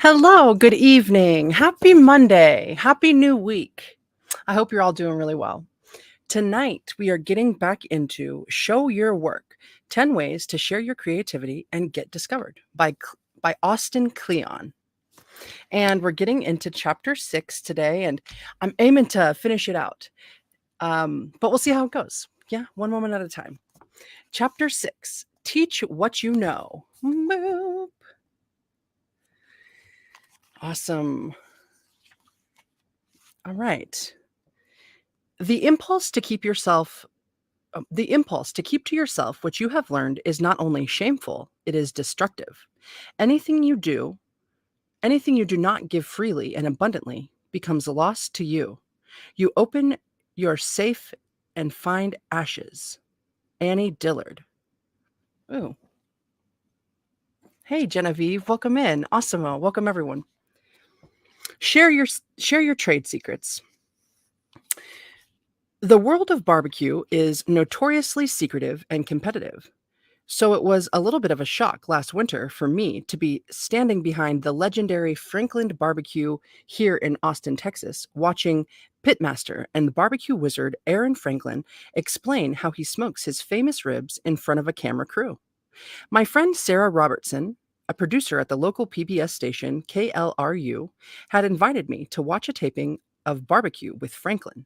Hello, good evening. Happy Monday. Happy new week. I hope you're all doing really well. Tonight, we are getting back into Show Your Work 10 Ways to Share Your Creativity and Get Discovered by Austin Kleon. And we're getting into chapter 6 today, and I'm aiming to finish it out. But we'll see how it goes. Yeah, one moment at a time. Chapter 6 Teach What You Know. Boop. Awesome. All right. The impulse to keep yourself the impulse to keep to yourself what you have learned is not only shameful, it is destructive. Anything you do, anything you do not give freely and abundantly becomes a loss to you. You open your safe and find ashes. Annie Dillard. Ooh. Hey Genevieve, welcome in. Awesome. Welcome everyone. Share your trade secrets. The world of barbecue is notoriously secretive and competitive. So it was a little bit of a shock last winter for me to be standing behind the legendary Franklin Barbecue here in Austin, Texas, watching Pitmaster and the barbecue wizard Aaron Franklin explain how he smokes his famous ribs in front of a camera crew. My friend Sarah Robertson, a producer at the local PBS station KLRU, had invited me to watch a taping of Barbecue with Franklin,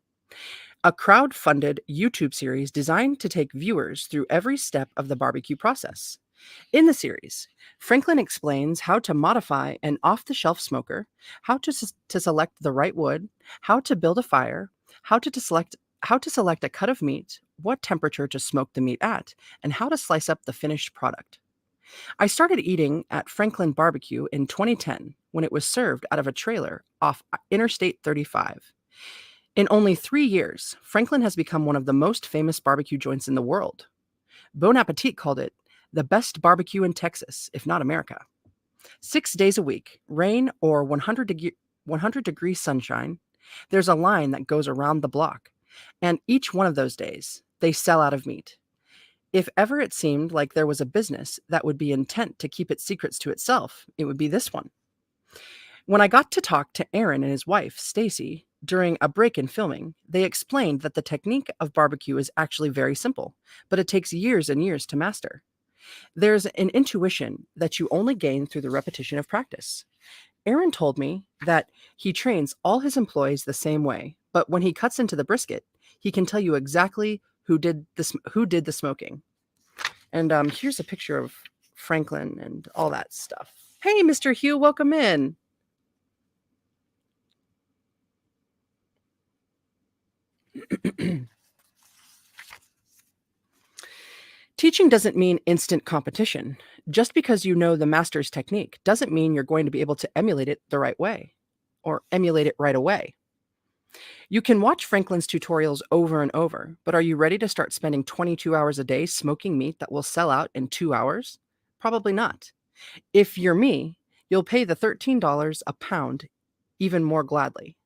a crowd-funded YouTube series designed to take viewers through every step of the barbecue process. In the series, Franklin explains how to modify an off-the-shelf smoker, how to select the right wood, how to build a fire, how to select a cut of meat, what temperature to smoke the meat at, and how to slice up the finished product. I started eating at Franklin Barbecue in 2010 when it was served out of a trailer off Interstate 35. In only 3 years, Franklin has become one of the most famous barbecue joints in the world. Bon Appetit called it the best barbecue in Texas, if not America. 6 days a week, rain or 100-degree sunshine, there's a line that goes around the block. And each one of those days, they sell out of meat. If ever it seemed like there was a business that would be intent to keep its secrets to itself, it would be this one. When I got to talk to Aaron and his wife, Stacy, during a break in filming, they explained that the technique of barbecue is actually very simple, but it takes years and years to master. There's an intuition that you only gain through the repetition of practice. Aaron told me that he trains all his employees the same way, but when he cuts into the brisket, he can tell you exactly who did the smoking. And here's a picture of Franklin and all that stuff. Hey, Mr. Hugh, welcome in. Teaching doesn't mean instant competition. Just because you know the master's technique doesn't mean you're going to be able to emulate it the right way or emulate it right away. You can watch Franklin's tutorials over and over, but are you ready to start spending 22 hours a day smoking meat that will sell out in 2 hours? Probably not. If you're me, you'll pay the $13 a pound even more gladly.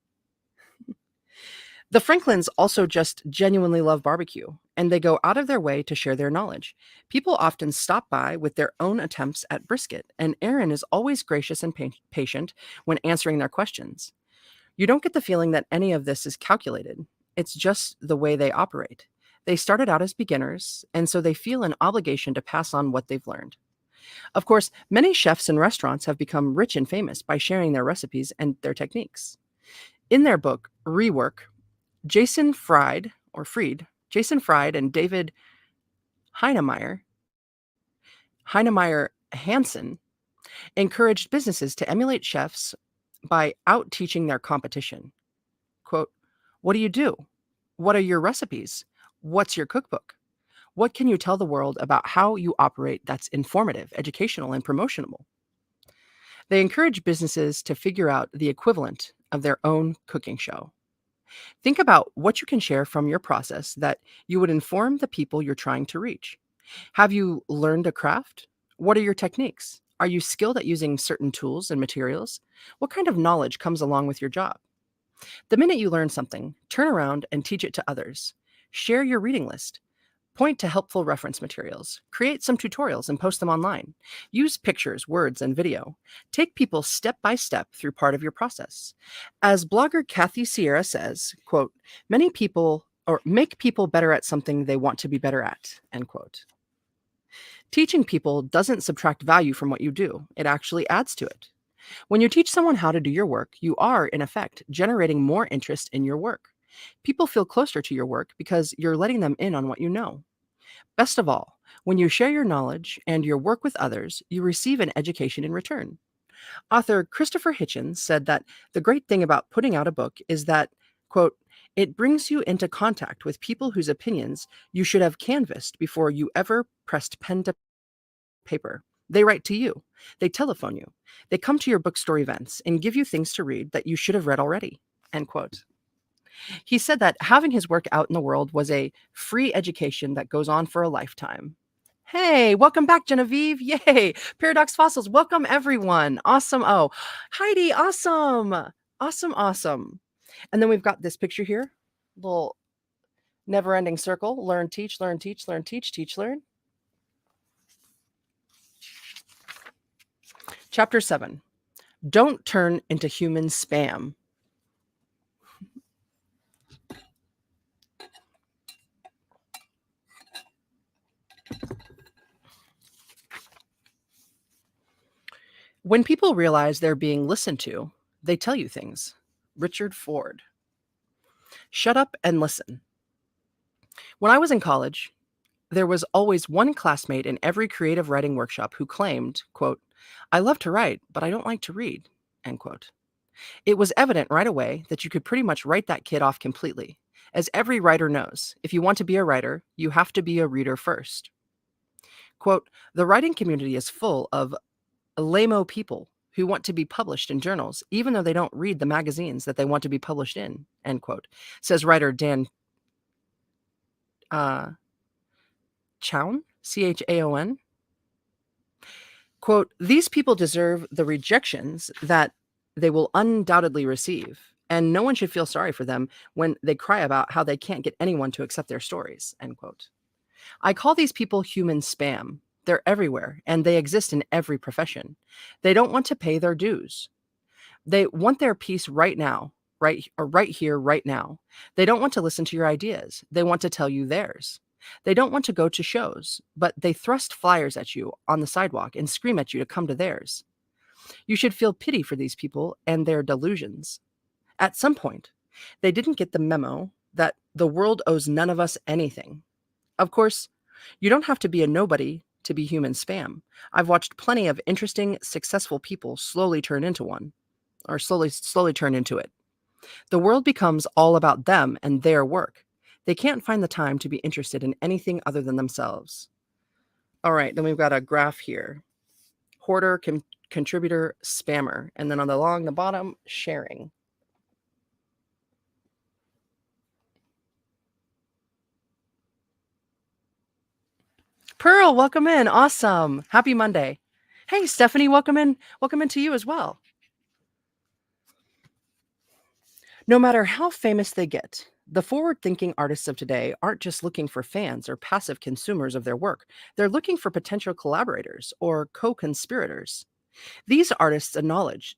The Franklins also just genuinely love barbecue, and they go out of their way to share their knowledge. People often stop by with their own attempts at brisket, and Aaron is always gracious and patient when answering their questions. You don't get the feeling that any of this is calculated. It's just the way they operate. They started out as beginners, and so they feel an obligation to pass on what they've learned. Of course, many chefs and restaurants have become rich and famous by sharing their recipes and their techniques. In their book, Rework, Jason Fried and David Heinemeier Hansen encouraged businesses to emulate chefs by out-teaching their competition. Quote, "What do you do? What are your recipes? What's your cookbook? What can you tell the world about how you operate that's informative, educational, and promotional?" They encourage businesses to figure out the equivalent of their own cooking show. Think about what you can share from your process that you would inform the people you're trying to reach. Have you learned a craft? What are your techniques? Are you skilled at using certain tools and materials? What kind of knowledge comes along with your job? The minute you learn something, turn around and teach it to others. Share your reading list. Point to helpful reference materials. Create some tutorials and post them online. Use pictures, words, and video. Take people step by step through part of your process. As blogger Kathy Sierra says, quote, many people or make people better at something they want to be better at, end quote. Teaching people doesn't subtract value from what you do, it actually adds to it. When you teach someone how to do your work, you are, in effect, generating more interest in your work. People feel closer to your work because you're letting them in on what you know. Best of all, when you share your knowledge and your work with others, you receive an education in return. Author Christopher Hitchens said that the great thing about putting out a book is that, quote, it brings you into contact with people whose opinions you should have canvassed before you ever pressed pen to paper. They write to you, they telephone you, they come to your bookstore events and give you things to read that you should have read already, end quote. He said that having his work out in the world was a free education that goes on for a lifetime. Hey, welcome back, Genevieve. Yay. Paradox Fossils. Welcome, everyone. Awesome. Oh, Heidi. Awesome. Awesome. Awesome. And then we've got this picture here. Little never ending circle. Learn, teach, learn, teach, learn, teach, teach, learn. Chapter 7. Don't turn into human spam. When people realize they're being listened to, they tell you things. Richard Ford. Shut up and listen. When I was in college, there was always one classmate in every creative writing workshop who claimed, quote, I love to write, but I don't like to read, end quote. It was evident right away that you could pretty much write that kid off completely. As every writer knows, if you want to be a writer, you have to be a reader first. Quote, the writing community is full of lame-o people who want to be published in journals, even though they don't read the magazines that they want to be published in, end quote, says writer Dan Chaon, Chaon. Quote, these people deserve the rejections that they will undoubtedly receive, and no one should feel sorry for them when they cry about how they can't get anyone to accept their stories, end quote. I call these people human spam. They're everywhere, and they exist in every profession. They don't want to pay their dues. They want their piece right now, right here, right now. They don't want to listen to your ideas. They want to tell you theirs. They don't want to go to shows, but they thrust flyers at you on the sidewalk and scream at you to come to theirs. You should feel pity for these people and their delusions. At some point, they didn't get the memo that the world owes none of us anything. Of course, you don't have to be a nobody to be human spam. I've watched plenty of interesting, successful people slowly turn into one, or slowly turn into it. The world becomes all about them and their work. They can't find the time to be interested in anything other than themselves. All right, then we've got a graph here. Hoarder, contributor, spammer. And then along the bottom, sharing. Pearl, welcome in. Awesome. Happy Monday. Hey, Stephanie, welcome in. Welcome in to you as well. No matter how famous they get, the forward-thinking artists of today aren't just looking for fans or passive consumers of their work. They're looking for potential collaborators or co-conspirators. These artists acknowledge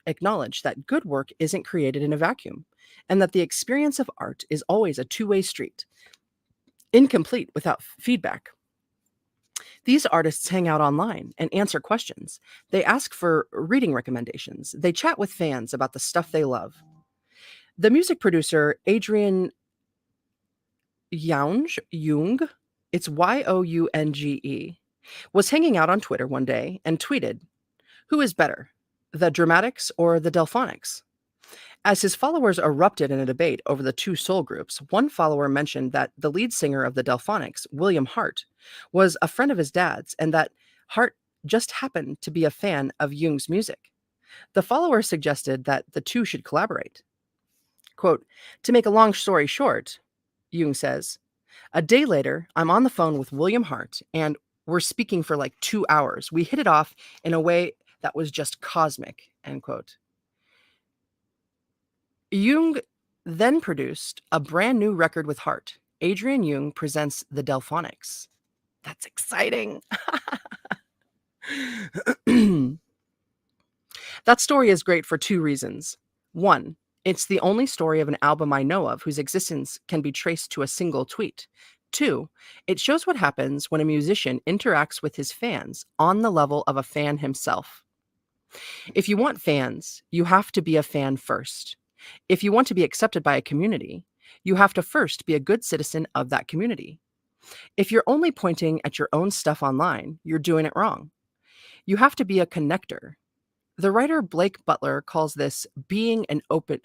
that good work isn't created in a vacuum, and that the experience of art is always a two-way street, incomplete without feedback. These artists hang out online and answer questions. They ask for reading recommendations. They chat with fans about the stuff they love. The music producer Adrian Young, it's Younge, was hanging out on Twitter one day and tweeted, who is better, the Dramatics or the Delphonics? As his followers erupted in a debate over the two soul groups, one follower mentioned that the lead singer of the Delphonics, William Hart, was a friend of his dad's and that Hart just happened to be a fan of Jung's music. The follower suggested that the two should collaborate. Quote, to make a long story short, Jung says, a day later, I'm on the phone with William Hart and we're speaking for like 2 hours. We hit it off in a way that was just cosmic, end quote. Jung then produced a brand new record with Hart. Adrian Jung presents the Delphonics. That's exciting. That story is great for two reasons. One, it's the only story of an album I know of whose existence can be traced to a single tweet. Two, it shows what happens when a musician interacts with his fans on the level of a fan himself. If you want fans, you have to be a fan first. If you want to be accepted by a community, you have to first be a good citizen of that community. If you're only pointing at your own stuff online, you're doing it wrong. You have to be a connector. The writer Blake Butler calls this being an open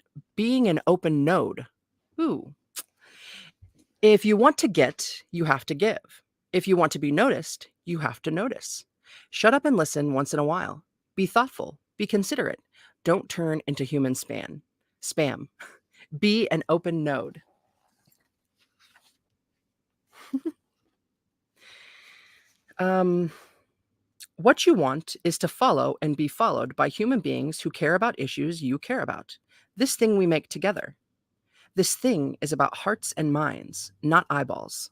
node. Ooh. If you want to get, you have to give. If you want to be noticed, you have to notice. Shut up and listen once in a while. Be thoughtful. Be considerate. Don't turn into human spam. Be an open node. Um, what you want is to follow and be followed by human beings who care about issues you care about. This thing we make together. This thing is about hearts and minds, not eyeballs.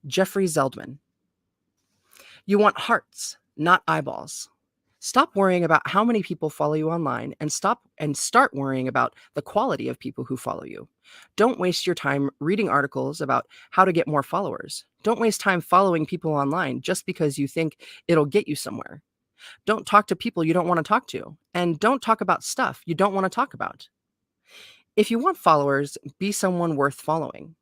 Jeffrey Zeldman. You want hearts, not eyeballs. Stop worrying about how many people follow you online and start worrying about the quality of people who follow you. Don't waste your time reading articles about how to get more followers. Don't waste time following people online just because you think it'll get you somewhere. Don't talk to people you don't want to talk to, and don't talk about stuff you don't want to talk about. If you want followers, be someone worth following.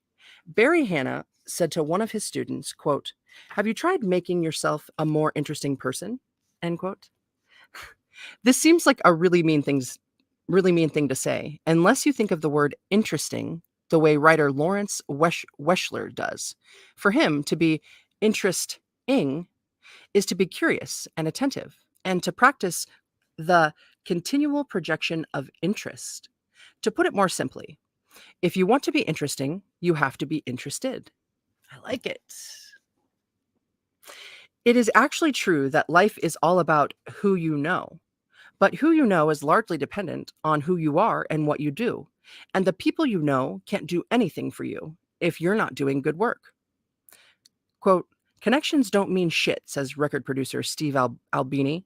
Barry Hanna said to one of his students, quote, "Have you tried making yourself a more interesting person?" End quote. This seems like a really mean thing to say, unless you think of the word interesting the way writer Lawrence Weschler does. For him, to be interesting is to be curious and attentive, and to practice the continual projection of interest. To put it more simply, if you want to be interesting, you have to be interested. I like it. It is actually true that life is all about who you know, but who you know is largely dependent on who you are and what you do. And the people you know can't do anything for you if you're not doing good work. Quote, connections don't mean shit, says record producer Steve Albini.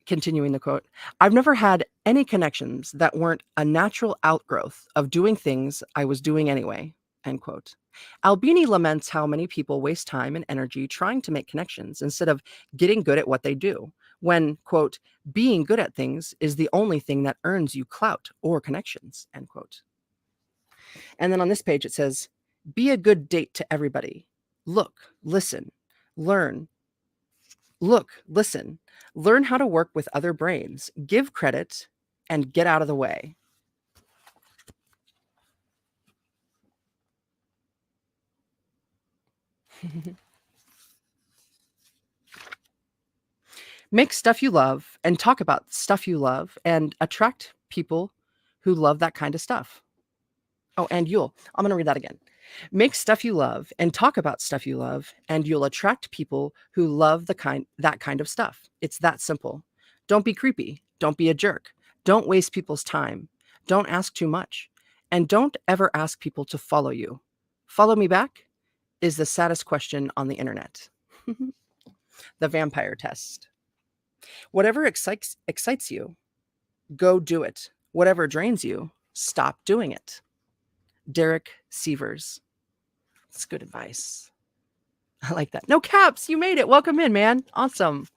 Continuing the quote, I've never had any connections that weren't a natural outgrowth of doing things I was doing anyway, end quote. Albini laments how many people waste time and energy trying to make connections instead of getting good at what they do, when, quote, being good at things is the only thing that earns you clout or connections, end quote. And then on this page it says, be a good date to everybody. Look, listen, learn. Look, listen, learn how to work with other brains, give credit, and get out of the way. Make stuff you love and talk about stuff you love and attract people who love that kind of stuff. Oh, and I'm going to read that again. Make stuff you love and talk about stuff you love, and you'll attract people who love that kind of stuff. It's that simple. Don't be creepy. Don't be a jerk. Don't waste people's time. Don't ask too much. And don't ever ask people to follow you. Follow me back is the saddest question on the internet. The vampire test. Whatever excites you, go do it. Whatever drains you, stop doing it. Derek Sievers. That's good advice. I like that. No caps. You made it. Welcome in, man. Awesome.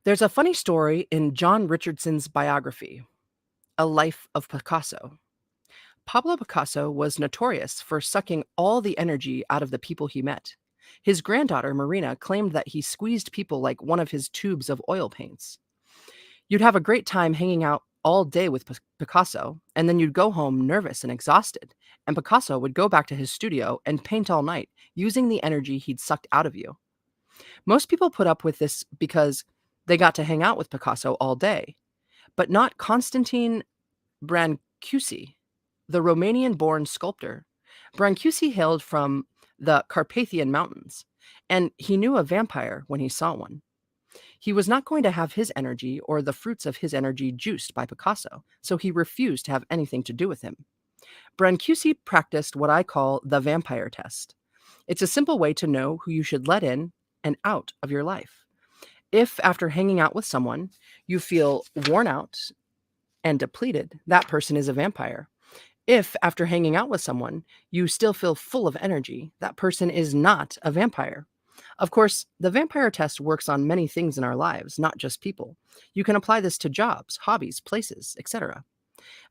There's a funny story in John Richardson's biography, A Life of Picasso. Pablo Picasso was notorious for sucking all the energy out of the people he met. His granddaughter, Marina, claimed that he squeezed people like one of his tubes of oil paints. You'd have a great time hanging out all day with Picasso, and then you'd go home nervous and exhausted, and Picasso would go back to his studio and paint all night, using the energy he'd sucked out of you. Most people put up with this because they got to hang out with Picasso all day, but not Constantine Brancusi, the Romanian-born sculptor. Brancusi hailed from the Carpathian Mountains, and he knew a vampire when he saw one. He was not going to have his energy or the fruits of his energy juiced by Picasso, so he refused to have anything to do with him. Brancusi practiced what I call the vampire test. It's a simple way to know who you should let in and out of your life. If, after hanging out with someone, you feel worn out and depleted, that person is a vampire. If, after hanging out with someone, you still feel full of energy, that person is not a vampire. Of course, the vampire test works on many things in our lives, not just people. You can apply this to jobs, hobbies, places, etc.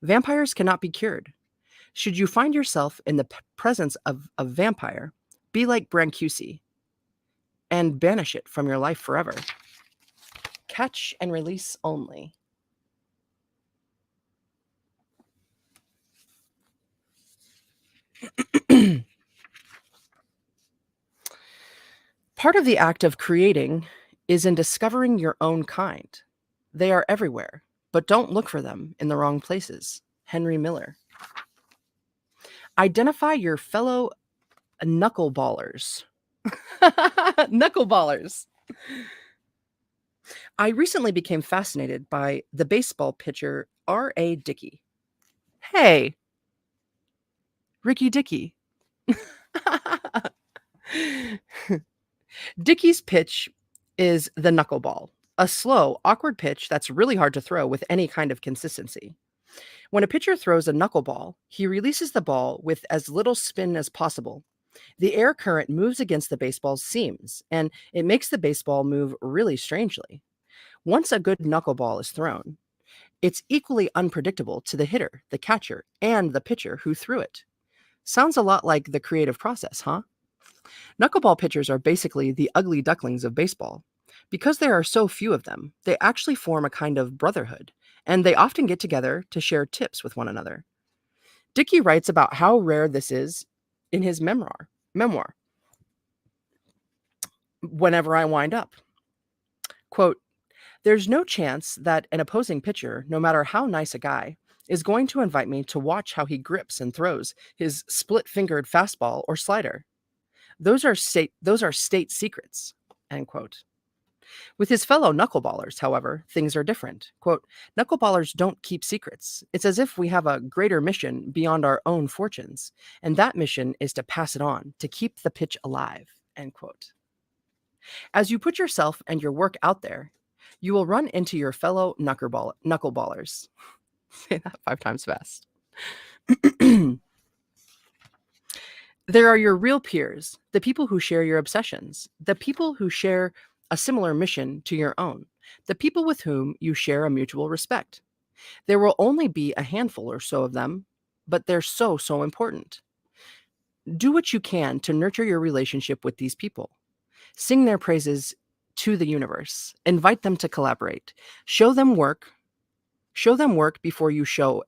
Vampires cannot be cured. Should you find yourself in the presence of a vampire, be like Brancusi and banish it from your life forever. Catch and release only. Part of the act of creating is in discovering your own kind. They are everywhere, but don't look for them in the wrong places. Henry Miller. Identify your fellow knuckleballers. Knuckleballers. I recently became fascinated by the baseball pitcher R.A. Dickey. Hey, Ricky Dickey. Dickey's pitch is the knuckleball, a slow, awkward pitch that's really hard to throw with any kind of consistency. When a pitcher throws a knuckleball, he releases the ball with as little spin as possible. The air current moves against the baseball's seams, and it makes the baseball move really strangely. Once a good knuckleball is thrown, it's equally unpredictable to the hitter, the catcher, and the pitcher who threw it. Sounds a lot like the creative process, huh? Knuckleball pitchers are basically the ugly ducklings of baseball. Because there are so few of them, they actually form a kind of brotherhood, and they often get together to share tips with one another. Dickey writes about how rare this is in his memoir, Whenever I Wind Up. Quote, there's no chance that an opposing pitcher, no matter how nice a guy, is going to invite me to watch how he grips and throws his split-fingered fastball or slider. Those are state secrets, end quote. With his fellow knuckleballers, however, things are different. Quote, knuckleballers don't keep secrets. It's as if we have a greater mission beyond our own fortunes, and that mission is to pass it on, to keep the pitch alive, end quote. As you put yourself and your work out there, you will run into your fellow knuckleballers. Say that 5 times fast. There are your real peers, the people who share your obsessions, the people who share a similar mission to your own, the people with whom you share a mutual respect. There will only be a handful or so of them, but they're so important. Do what you can to nurture your relationship with these people. Sing their praises to the universe. Invite them to collaborate. Show them work before you show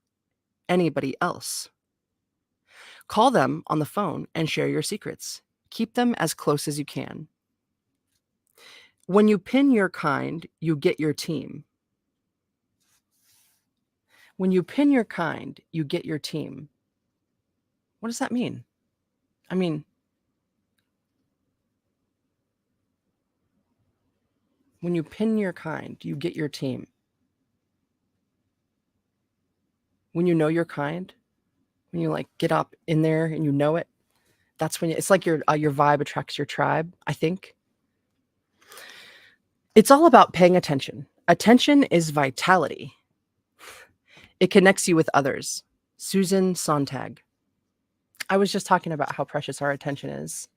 anybody else. Call them on the phone and share your secrets. Keep them as close as you can. When you pin your kind, you get your team. When you pin your kind, you get your team. What does that mean? I mean, when you pin your kind, you get your team. When you know your kind, when you like get up in there and you know it, that's when it's like your vibe attracts your tribe, I think. It's all about paying attention. Attention is vitality. It connects you with others. Susan Sontag. I was just talking about how precious our attention is.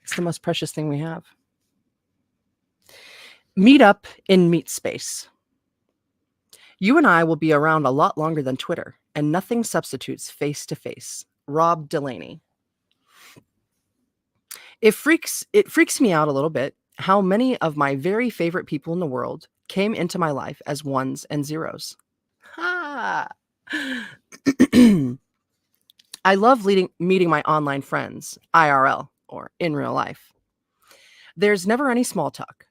It's the most precious thing we have. Meet up in meet space. You and I will be around a lot longer than Twitter, and nothing substitutes face-to-face. Rob Delaney. It freaks me out a little bit how many of my very favorite people in the world came into my life as ones and zeros. Ha! I love meeting my online friends, IRL, or in real life. There's never any small talk.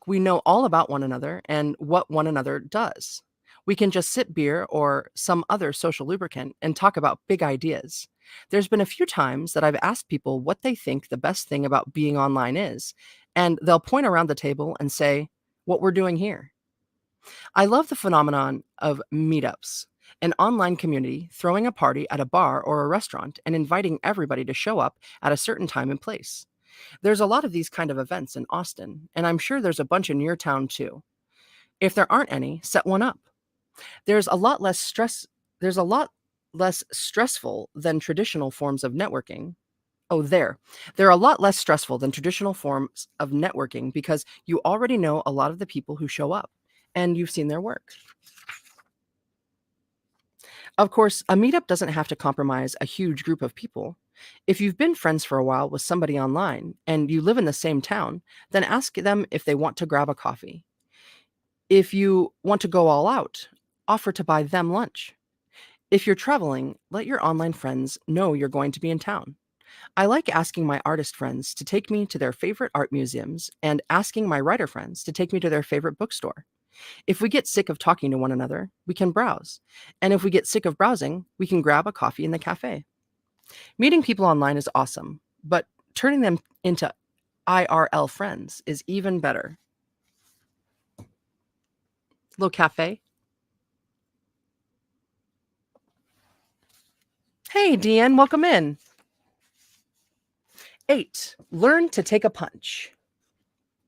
We know all about one another and what one another does. We can just sip beer or some other social lubricant and talk about big ideas. There's been a few times that I've asked people what they think the best thing about being online is, and they'll point around the table and say, "What we're doing here." I love the phenomenon of meetups, an online community throwing a party at a bar or a restaurant and inviting everybody to show up at a certain time and place. There's a lot of these kind of events in Austin, and I'm sure there's a bunch in your town too. If there aren't any, set one up. There's a lot less stress there's a lot less stressful than traditional forms of networking. Oh, there. They're a lot less stressful than traditional forms of networking because you already know a lot of the people who show up and you've seen their work. Of course, a meetup doesn't have to compromise a huge group of people. If you've been friends for a while with somebody online and you live in the same town, then ask them if they want to grab a coffee. If you want to go all out, offer to buy them lunch. If you're traveling, let your online friends know you're going to be in town. I like asking my artist friends to take me to their favorite art museums and asking my writer friends to take me to their favorite bookstore. If we get sick of talking to one another, we can browse. And if we get sick of browsing, we can grab a coffee in the cafe. Meeting people online is awesome, but turning them into IRL friends is even better. Little cafe. Hey, Deanne, welcome in. 8. Learn to take a punch.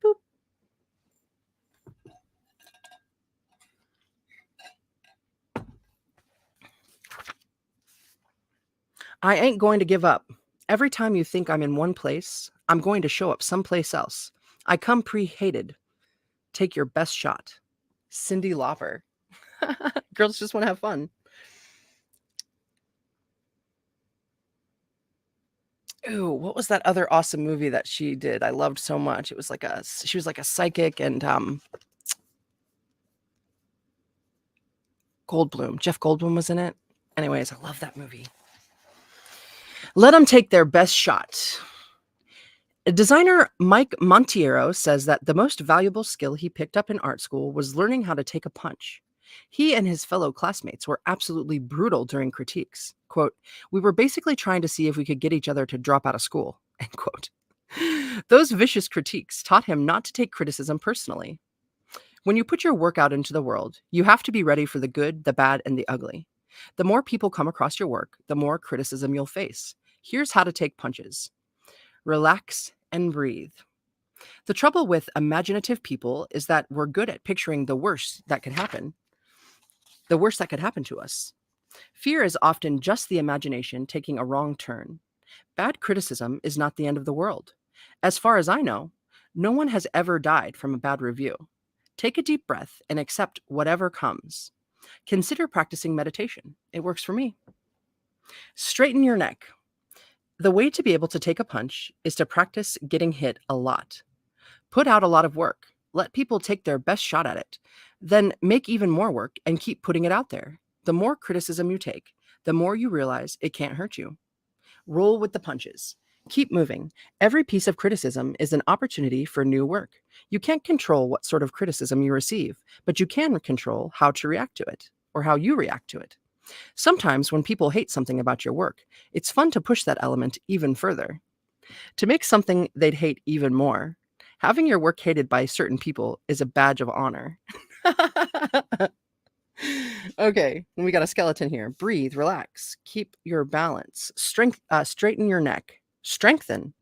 Boop. I ain't going to give up. Every time you think I'm in one place, I'm going to show up someplace else. I come pre-hated. Take your best shot. Cyndi Lauper. Girls just want to have fun. Ooh, what was that other awesome movie that she did? I loved so much. It was like she was like a psychic and Goldblum. Jeff Goldblum was in it. Anyways, I love that movie. Let them take their best shot. Designer Mike Montiero says that the most valuable skill he picked up in art school was learning how to take a punch. He and his fellow classmates were absolutely brutal during critiques. Quote, "We were basically trying to see if we could get each other to drop out of school." End quote. Those vicious critiques taught him not to take criticism personally. When you put your work out into the world, you have to be ready for the good, the bad, and the ugly. The more people come across your work, the more criticism you'll face. Here's how to take punches. Relax and breathe. The trouble with imaginative people is that we're good at picturing the worst that could happen. The worst that could happen to us. Fear is often just the imagination taking a wrong turn. Bad criticism is not the end of the world. As far as I know, no one has ever died from a bad review. Take a deep breath and accept whatever comes. Consider practicing meditation. It works for me. Straighten your neck. The way to be able to take a punch is to practice getting hit a lot. Put out a lot of work. Let people take their best shot at it. Then make even more work and keep putting it out there. The more criticism you take, the more you realize it can't hurt you. Roll with the punches. Keep moving. Every piece of criticism is an opportunity for new work. You can't control what sort of criticism you receive, but you can control how to react to it or how you react to it. Sometimes when people hate something about your work, it's fun to push that element even further. To make something they'd hate even more, having your work hated by certain people is a badge of honor. Okay, we got a skeleton here. Breathe, relax, keep your balance. Straighten your neck. Strengthen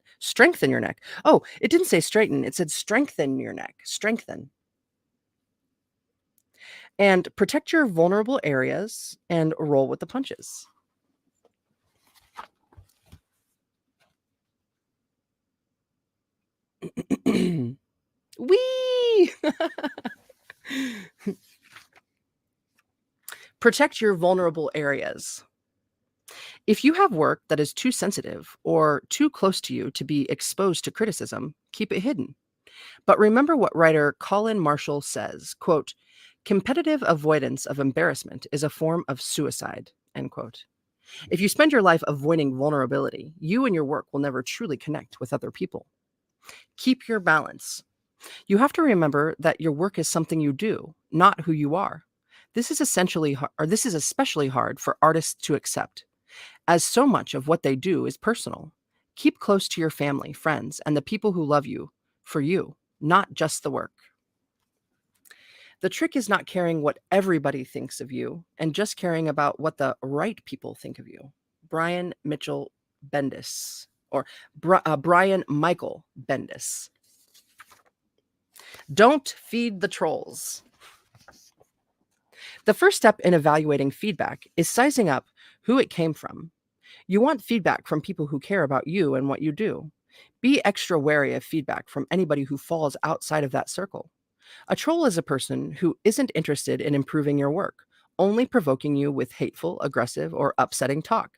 your neck. Oh, it didn't say straighten, it said strengthen your neck. Strengthen. And protect your vulnerable areas and roll with the punches. Whee! Protect your vulnerable areas. If you have work that is too sensitive or too close to you to be exposed to criticism, keep it hidden. But remember what writer Colin Marshall says, quote, "Competitive avoidance of embarrassment is a form of suicide," end quote. If you spend your life avoiding vulnerability, you and your work will never truly connect with other people. Keep your balance. You have to remember that your work is something you do, not who you are. This is especially hard for artists to accept. as so much of what they do is personal. Keep close to your family, friends, and the people who love you for you, not just the work. The trick is not caring what everybody thinks of you and just caring about what the right people think of you. Brian Mitchell Bendis, or Brian Michael Bendis. Don't feed the trolls. The first step in evaluating feedback is sizing up who it came from. You want feedback from people who care about you and what you do. Be extra wary of feedback from anybody who falls outside of that circle. A troll is a person who isn't interested in improving your work, only provoking you with hateful, aggressive, or upsetting talk.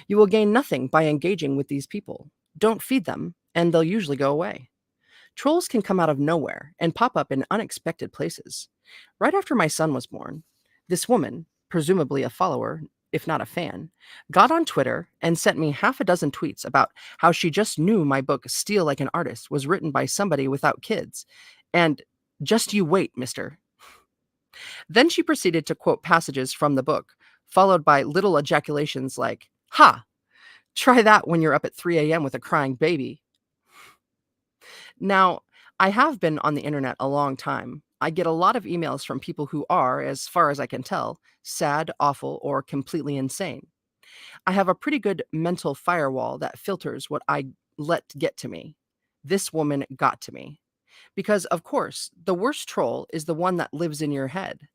You will gain nothing by engaging with these people. Don't feed them, and they'll usually go away. Trolls can come out of nowhere and pop up in unexpected places. Right after my son was born, this woman, presumably a follower, if not a fan, got on Twitter and sent me half a dozen tweets about how she just knew my book, Steal Like an Artist, was written by somebody without kids. And just you wait, mister. Then she proceeded to quote passages from the book, followed by little ejaculations like, "Ha! Try that when you're up at 3 a.m. with a crying baby." Now, I have been on the internet a long time. I get a lot of emails from people who are, as far as I can tell, sad, awful, or completely insane. I have a pretty good mental firewall that filters what I let get to me. This woman got to me. Because, of course, the worst troll is the one that lives in your head.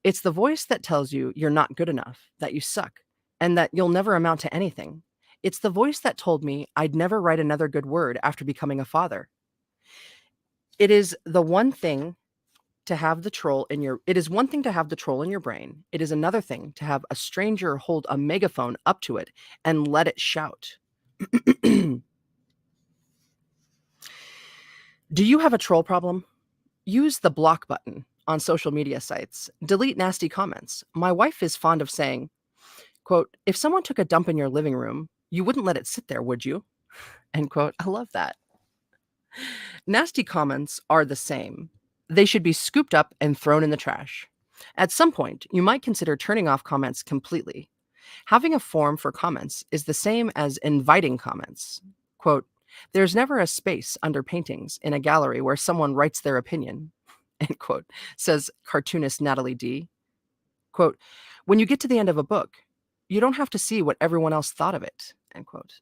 It's the voice that tells you you're not good enough, that you suck, and that you'll never amount to anything. It's the voice that told me I'd never write another good word after becoming a father. It is the one thing to have the troll in your it is one thing to have the troll in your brain. It is another thing to have a stranger hold a megaphone up to it and let it shout. Do you have a troll problem? Use the block button on social media sites. Delete nasty comments. My wife is fond of saying, quote, "If someone took a dump in your living room, you wouldn't let it sit there, would you?" End quote. I love that. Nasty comments are the same. They should be scooped up and thrown in the trash. At some point, you might consider turning off comments completely. Having a form for comments is the same as inviting comments. Quote, "There's never a space under paintings in a gallery where someone writes their opinion," end quote, says cartoonist Natalie D. Quote, "When you get to the end of a book, you don't have to see what everyone else thought of it," end quote.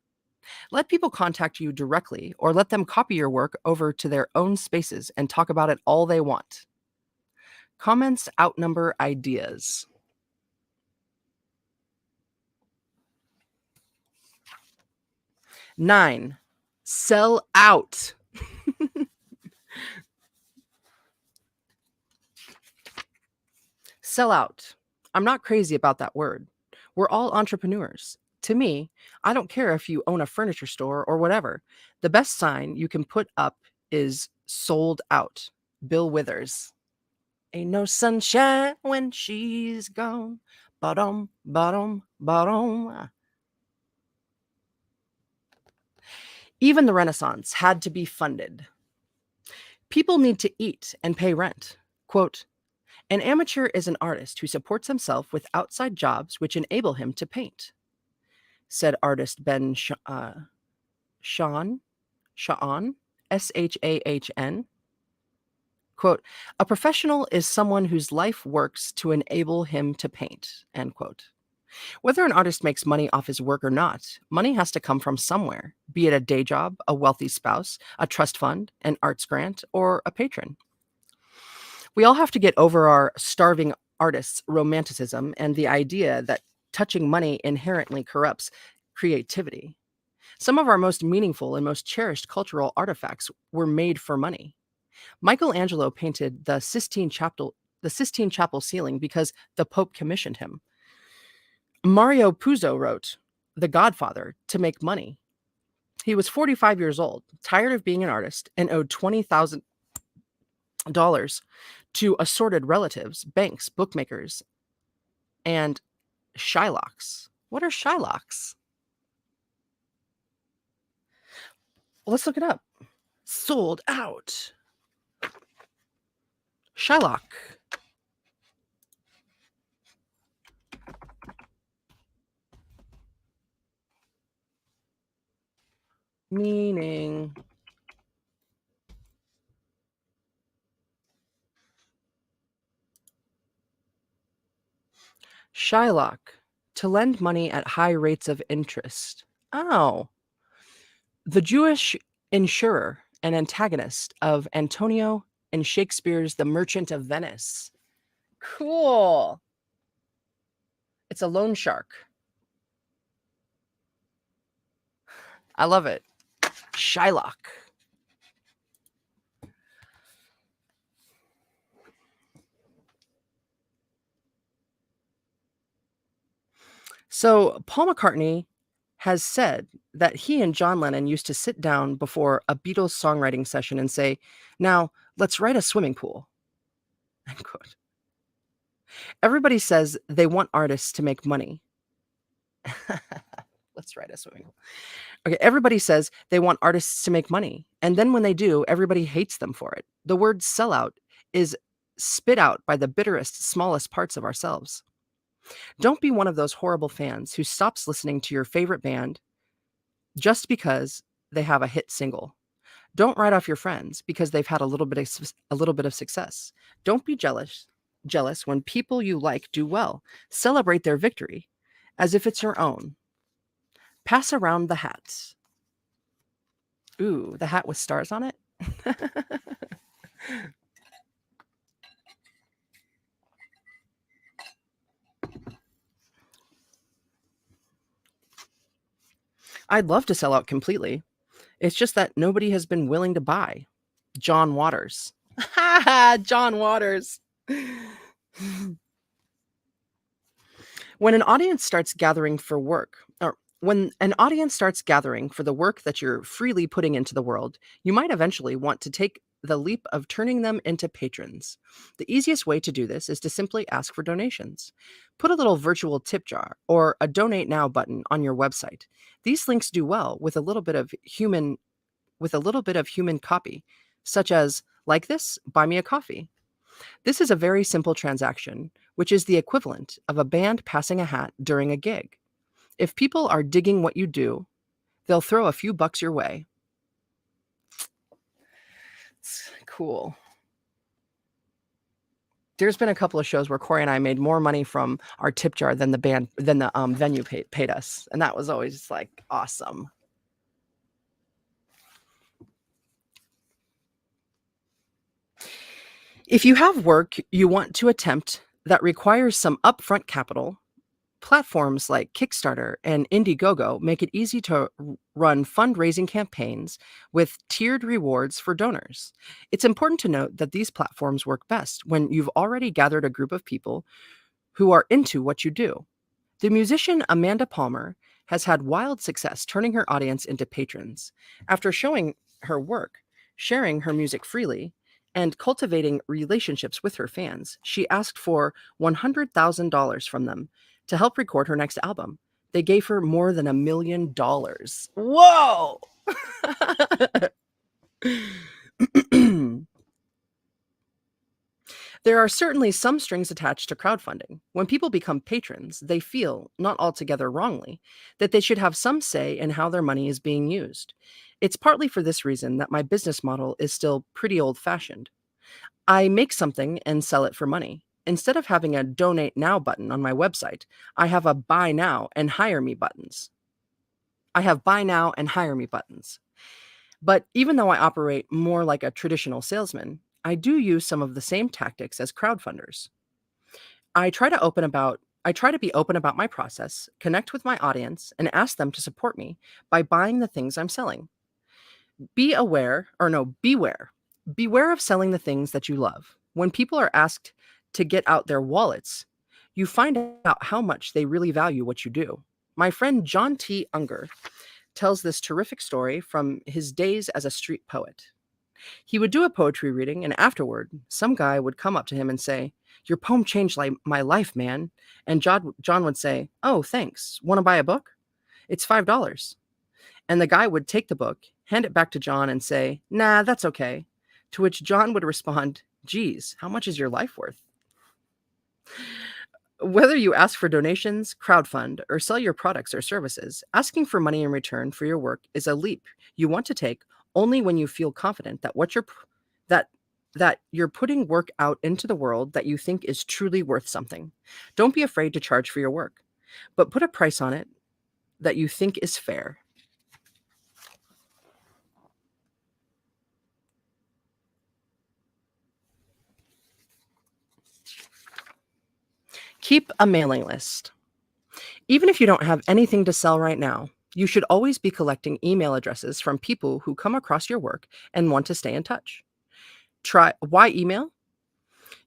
Let people contact you directly or let them copy your work over to their own spaces and talk about it all they want. Comments outnumber ideas. 9. Sell out. Sell out. I'm not crazy about that word. We're all entrepreneurs. To me, I don't care if you own a furniture store or whatever. The best sign you can put up is sold out. Bill Withers. Ain't no sunshine when she's gone. Bottom, bottom, bottom. Even the Renaissance had to be funded. People need to eat and pay rent. Quote, "An amateur is an artist who supports himself with outside jobs which enable him to paint," said artist Ben Shahn, Shahn. Quote, "A professional is someone whose life works to enable him to paint," end quote. Whether an artist makes money off his work or not, money has to come from somewhere, be it a day job, a wealthy spouse, a trust fund, an arts grant, or a patron. We all have to get over our starving artists' romanticism and the idea that touching money inherently corrupts creativity. Some of our most meaningful and most cherished cultural artifacts were made for money. Michelangelo painted the Sistine Chapel ceiling because the Pope commissioned him. Mario Puzo wrote The Godfather to make money. He was 45 years old, tired of being an artist, and owed $20,000 to assorted relatives, banks, bookmakers, and Shylocks. What are Shylocks? Let's look it up. Sold out. Shylock. Meaning. Shylock, to lend money at high rates of interest. Oh, the Jewish insurer and antagonist of Antonio in Shakespeare's The Merchant of Venice. Cool. It's a loan shark. I love it. Shylock. So Paul McCartney has said that he and John Lennon used to sit down before a Beatles songwriting session and say, "Now, let's write a swimming pool." End quote. Everybody says they want artists to make money. Let's write a swimming pool. Okay, everybody says they want artists to make money. And then when they do, everybody hates them for it. The word sellout is spit out by the bitterest, smallest parts of ourselves. Don't be one of those horrible fans who stops listening to your favorite band just because they have a hit single. Don't write off your friends because they've had a little bit of success. Don't be jealous when people you like do well. Celebrate their victory as if it's your own. Pass around the hats. Ooh, the hat with stars on it. I'd love to sell out completely. It's just that nobody has been willing to buy. John Waters. John Waters. When an audience starts gathering for work, or when an audience starts gathering for the work that you're freely putting into the world, you might eventually want to take the leap of turning them into patrons. The easiest way to do this is to simply ask for donations. Put a little virtual tip jar or a donate now button on your website. These links do well with a little bit of human copy, such as like this, buy me a coffee. This is a very simple transaction, which is the equivalent of a band passing a hat during a gig. If people are digging what you do, they'll throw a few bucks your way. It's cool. There's been a couple of shows where Corey and I made more money from our tip jar than the venue paid us, and that was always like awesome. If you have work you want to attempt that requires some upfront capital, platforms like Kickstarter and Indiegogo make it easy to run fundraising campaigns with tiered rewards for donors. It's important to note that these platforms work best when you've already gathered a group of people who are into what you do. The musician Amanda Palmer has had wild success turning her audience into patrons. After showing her work, sharing her music freely, and cultivating relationships with her fans, she asked for $100,000 from them to help record her next album. They gave her more than $1 million. Whoa! There are certainly some strings attached to crowdfunding. When people become patrons, they feel, not altogether wrongly, that they should have some say in how their money is being used. It's partly for this reason that my business model is still pretty old-fashioned. I make something and sell it for money. Instead of having a donate now button on my website, I have a buy now and hire me buttons. But even though I operate more like a traditional salesman, I do use some of the same tactics as crowdfunders. I try to be open about my process, connect with my audience, and ask them to support me by buying the things I'm selling. Beware of selling the things that you love. When people are asked to get out their wallets, you find out how much they really value what you do. My friend John T. Unger tells this terrific story from his days as a street poet. He would do a poetry reading, and afterward, some guy would come up to him and say, "Your poem changed my life, man." And John would say, "Oh, thanks. Want to buy a book? It's $5. And the guy would take the book, hand it back to John, and say, "Nah, that's okay." To which John would respond, "Geez, how much is your life worth?" Whether you ask for donations, crowdfund, or sell your products or services, asking for money in return for your work is a leap you want to take only when you feel confident that that you're putting work out into the world that you think is truly worth something. Don't be afraid to charge for your work, but put a price on it that you think is fair. Keep a mailing list. Even if you don't have anything to sell right now, you should always be collecting email addresses from people who come across your work and want to stay in touch. Try why email?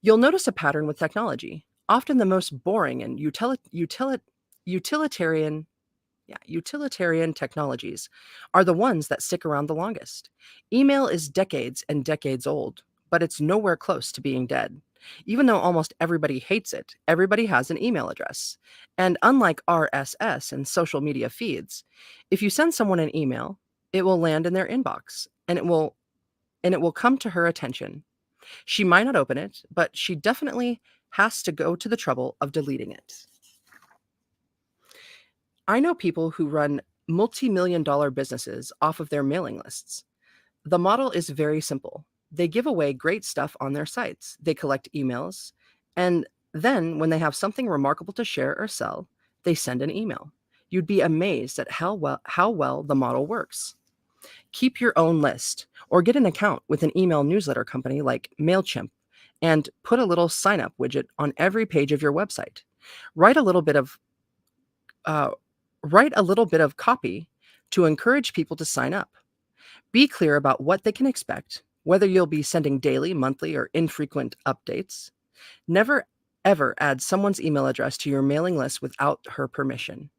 You'll notice a pattern with technology. Often the most boring and utilitarian utilitarian technologies are the ones that stick around the longest. Email is decades and decades old, but it's nowhere close to being dead. Even though almost everybody hates it, everybody has an email address. And unlike RSS and social media feeds, if you send someone an email, it will land in their inbox and it will come to her attention. She might not open it, but she definitely has to go to the trouble of deleting it. I know people who run multi-million dollar businesses off of their mailing lists. The model is very simple. They give away great stuff on their sites. They collect emails, and then when they have something remarkable to share or sell, they send an email. You'd be amazed at how well the model works. Keep your own list or get an account with an email newsletter company like MailChimp and put a little sign up widget on every page of your website. Write a little bit of uh, write a little bit of copy to encourage people to sign up. Be clear about what they can expect, whether you'll be sending daily, monthly, or infrequent updates. Never ever add someone's email address to your mailing list without her permission.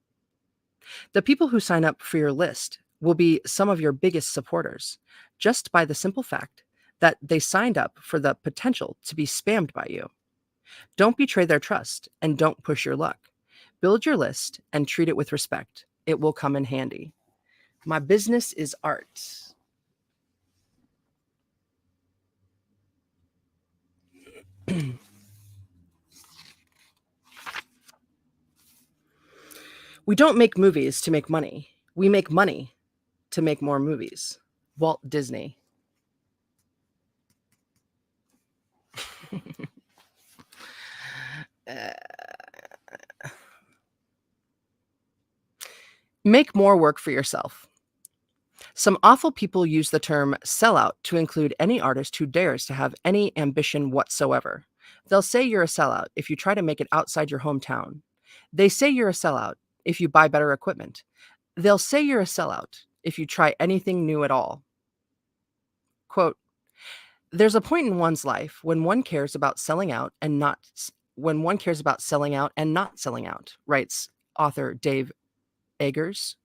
The people who sign up for your list will be some of your biggest supporters, just by the simple fact that they signed up for the potential to be spammed by you. Don't betray their trust and don't push your luck. Build your list and treat it with respect. It will come in handy. My business is art. We don't make movies to make money. We make money to make more movies. Walt Disney. Uh, Make more work for yourself. Some awful people use the term sellout to include any artist who dares to have any ambition whatsoever. They'll say you're a sellout if you try to make it outside your hometown. They say you're a sellout if you buy better equipment. They'll say you're a sellout if you try anything new at all. Quote, there's a point in one's life when one cares about selling out and not when one cares about selling out and not selling out, writes author Dave Eggers.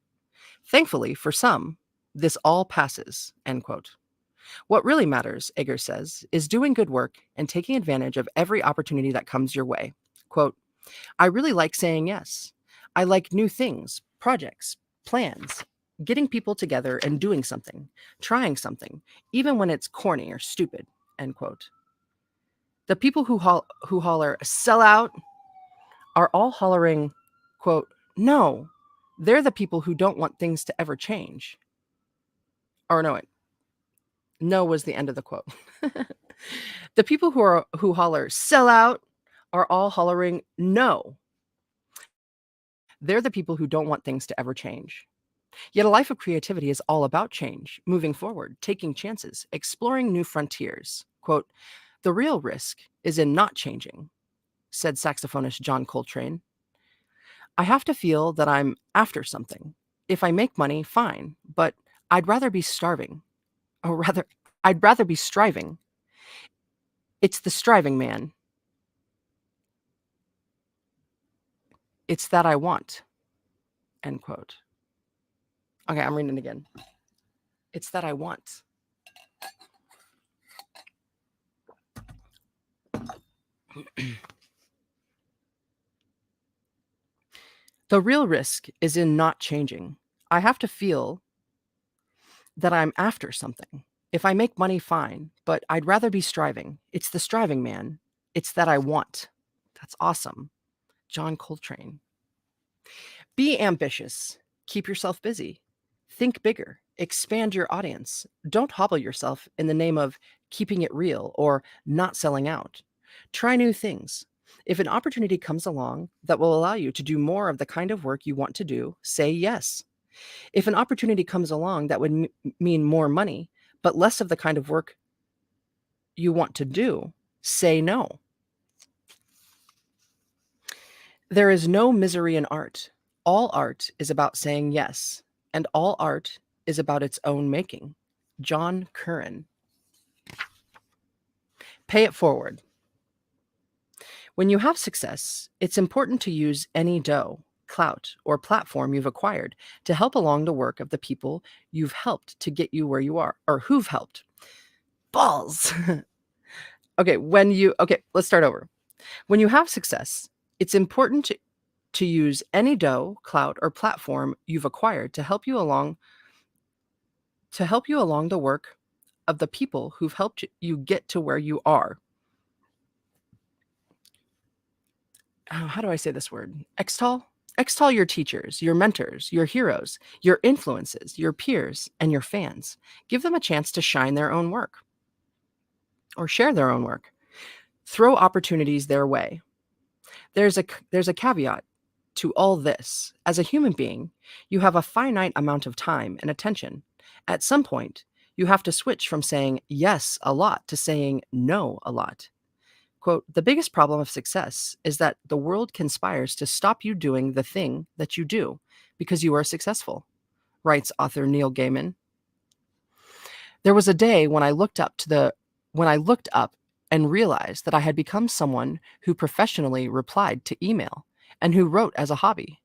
Thankfully, for some, this all passes, end quote. What really matters, Eggers says, is doing good work and taking advantage of every opportunity that comes your way. Quote, I really like saying yes. I like new things, projects, plans, getting people together and doing something, trying something, even when it's corny or stupid, end quote. The people who holler, sell out, are all hollering, quote, no, they're the people who don't want things to ever change. Or no, no was the end of the quote. The people who holler, sell out, are all hollering, no, they're the people who don't want things to ever change. Yet a life of creativity is all about change, moving forward, taking chances, exploring new frontiers. Quote, the real risk is in not changing, said saxophonist John Coltrane. I have to feel that I'm after something. If I make money, fine, but I'd rather be starving. Or rather, I'd rather be striving. It's the striving man. It's that I want. End quote. Okay, I'm reading it again. It's that I want. The real risk is in not changing. I have to feel that I'm after something. If I make money, fine, but I'd rather be striving. It's the striving man. It's that I want. That's awesome. John Coltrane. Be ambitious. Keep yourself busy. Think bigger. Expand your audience. Don't hobble yourself in the name of keeping it real or not selling out. Try new things. If an opportunity comes along that will allow you to do more of the kind of work you want to do, say yes. If an opportunity comes along that would mean more money, but less of the kind of work you want to do, say no. There is no misery in art. All art is about saying yes, and all art is about its own making. John Curran. Pay it forward. When you have success, it's important to use any dough, clout, or platform you've acquired to help along the work of the people you've helped to get you where you are, or who've helped. Balls. Okay, let's start over. When you have success, it's important to use any dough, clout, or platform you've acquired to help you along the work of the people who've helped you get to where you are. How do I say this word? Extol? Extol your teachers, your mentors, your heroes, your influences, your peers, and your fans. Give them a chance to shine their own work or share their own work. Throw opportunities their way. There's a caveat to all this. As a human being, you have a finite amount of time and attention. At some point, you have to switch from saying yes a lot to saying no a lot. Quote, the biggest problem of success is that the world conspires to stop you doing the thing that you do because you are successful, writes author Neil Gaiman. There was a day when I looked up and realized that I had become someone who professionally replied to email and who wrote as a hobby.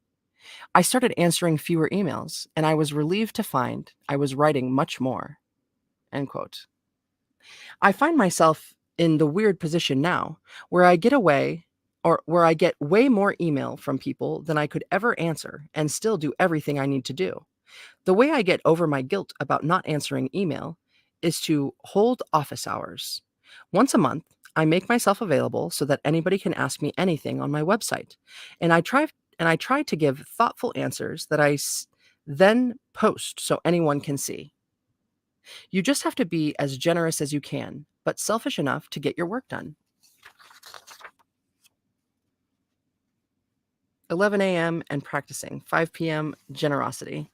I started answering fewer emails, and I was relieved to find I was writing much more. End quote. I find myself in the weird position now where I get way more email from people than I could ever answer and still do everything I need to do. The way I get over my guilt about not answering email is to hold office hours. Once a month, I make myself available so that anybody can ask me anything on my website, and I try to give thoughtful answers that then post so anyone can see. You just have to be as generous as you can, but selfish enough to get your work done. 11 a.m. and practicing. 5 p.m. generosity.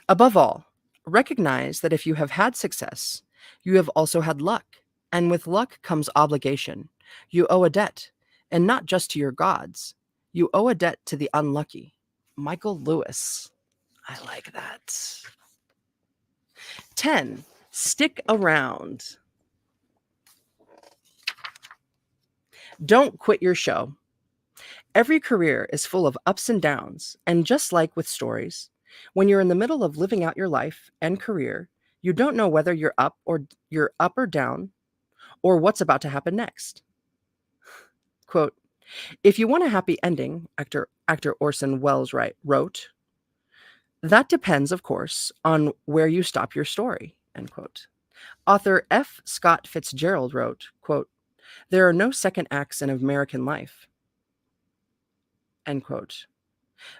Above all, recognize that if you have had success, you have also had luck. And with luck comes obligation. You owe a debt, and not just to your gods. You owe a debt to the unlucky. Michael Lewis. I like that. 10. Stick around. Don't quit your show. Every career is full of ups and downs, and just like with stories, when you're in the middle of living out your life and career, you don't know whether you're up or down or what's about to happen next. Quote, if you want a happy ending, actor Orson Welles wrote, that depends, of course, on where you stop your story, end quote. Author F. Scott Fitzgerald wrote, quote, there are no second acts in American life, end quote.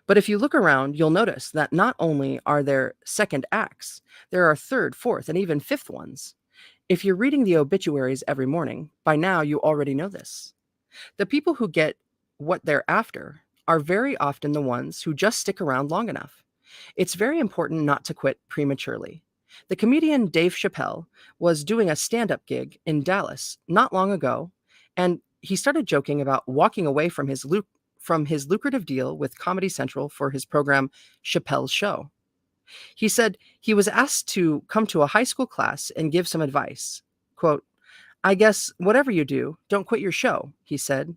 But if you look around, you'll notice that not only are there second acts, there are third, fourth, and even fifth ones. If you're reading the obituaries every morning, by now you already know this. The people who get what they're after are very often the ones who just stick around long enough. It's very important not to quit prematurely. The comedian Dave Chappelle was doing a stand-up gig in Dallas not long ago, and he started joking about walking away from his lucrative deal with Comedy Central for his program Chappelle's Show. He said he was asked to come to a high school class and give some advice. Quote, I guess whatever you do, don't quit your show, he said.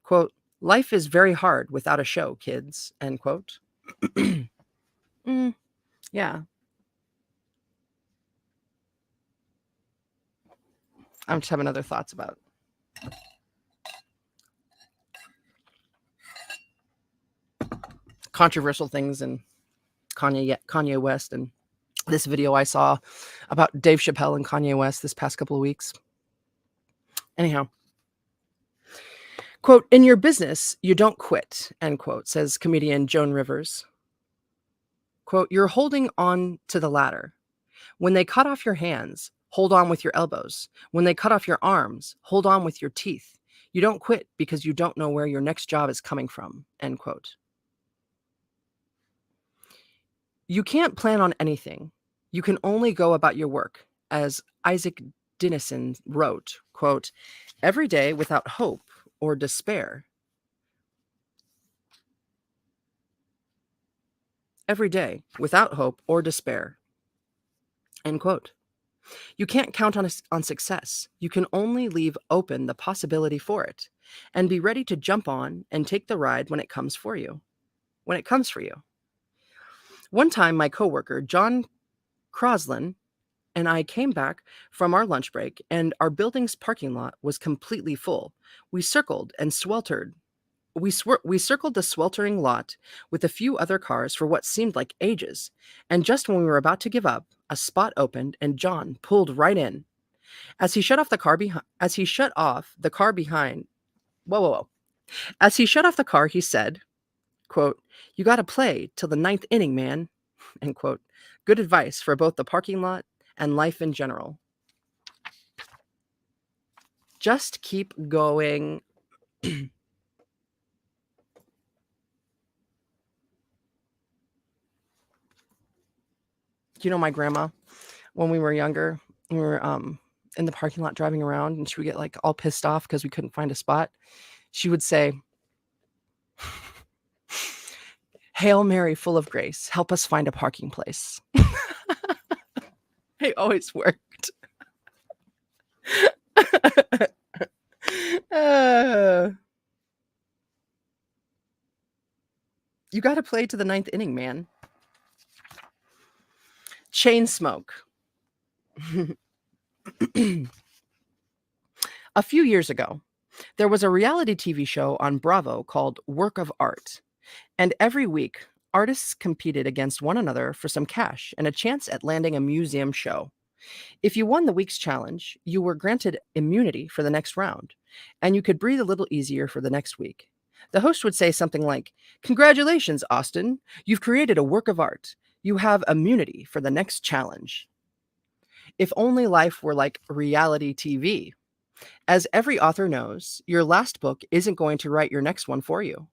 Quote, life is very hard without a show, kids, end quote. Yeah. I'm just having other thoughts about controversial things and Kanye West and this video I saw about Dave Chappelle and Kanye West this past couple of weeks. Anyhow, quote, "In your business, you don't quit," end quote, says comedian Joan Rivers. Quote, "You're holding on to the ladder. When they cut off your hands, hold on with your elbows. When they cut off your arms, hold on with your teeth. You don't quit because you don't know where your next job is coming from," end quote. You can't plan on anything. You can only go about your work. As Isaac Dinesen wrote, quote, "Every day without hope or despair. Every day without hope or despair," end quote. You can't count on success. You can only leave open the possibility for it and be ready to jump on and take the ride when it comes for you. When it comes for you. One time, my coworker, John Croslin, and I came back from our lunch break, and our building's parking lot was completely full. We circled and sweltered. We circled the sweltering lot with a few other cars for what seemed like ages, and just when we were about to give up, a spot opened and John pulled right in. As he shut off the car behind, as he shut off the car behind, whoa, whoa, whoa. As he shut off the car, he said, quote, "You got to play till the ninth inning, man," end quote. Good advice for both the parking lot and life in general. Just keep going. My grandma, when we were younger, we were in the parking lot driving around, and she would get like all pissed off because we couldn't find a spot. She would say, "Hail Mary, full of grace, help us find a parking place." It always worked. You got to play to the ninth inning, man. Chain smoke. A few years ago, there was a reality TV show on Bravo called Work of Art. And every week, artists competed against one another for some cash and a chance at landing a museum show. If you won the week's challenge, you were granted immunity for the next round, and you could breathe a little easier for the next week. The host would say something like, "Congratulations, Austin. You've created a work of art. You have immunity for the next challenge." If only life were like reality TV. As every author knows, your last book isn't going to write your next one for you.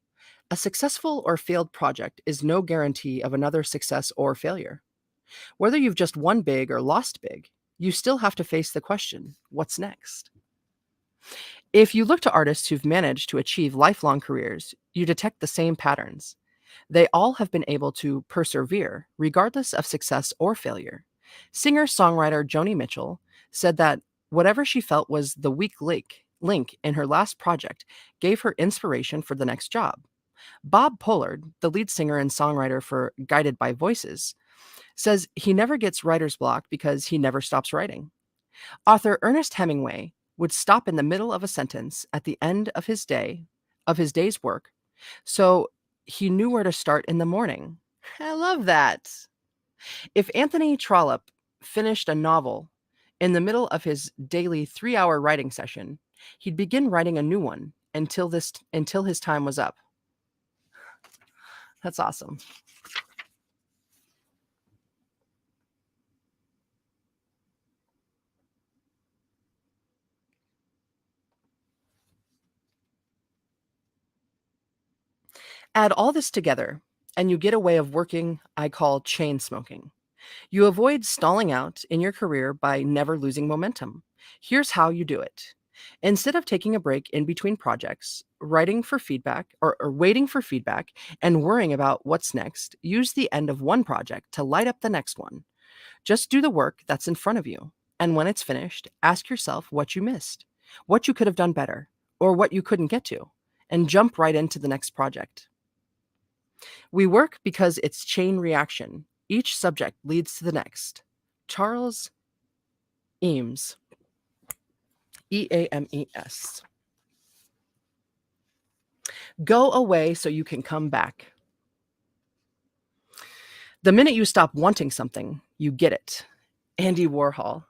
A successful or failed project is no guarantee of another success or failure. Whether you've just won big or lost big, you still have to face the question, what's next? If you look to artists who've managed to achieve lifelong careers, you detect the same patterns. They all have been able to persevere, regardless of success or failure. Singer-songwriter Joni Mitchell said that whatever she felt was the weak link in her last project gave her inspiration for the next job. Bob Pollard, the lead singer and songwriter for Guided by Voices, says he never gets writer's block because he never stops writing. Author Ernest Hemingway would stop in the middle of a sentence at the end of his day's work, so he knew where to start in the morning. I love that. If Anthony Trollope finished a novel in the middle of his daily 3-hour writing session, he'd begin writing a new one until his time was up. That's awesome. Add all this together, and you get a way of working I call chain smoking. You avoid stalling out in your career by never losing momentum. Here's how you do it. Instead of taking a break in between projects, writing for feedback or waiting for feedback and worrying about what's next, use the end of one project to light up the next one. Just do the work that's in front of you. And when it's finished, ask yourself what you missed, what you could have done better, or what you couldn't get to, and jump right into the next project. We work because it's chain reaction. Each subject leads to the next. Charles Eames. Eames. Go away so you can come back. The minute you stop wanting something, You get it. Andy Warhol.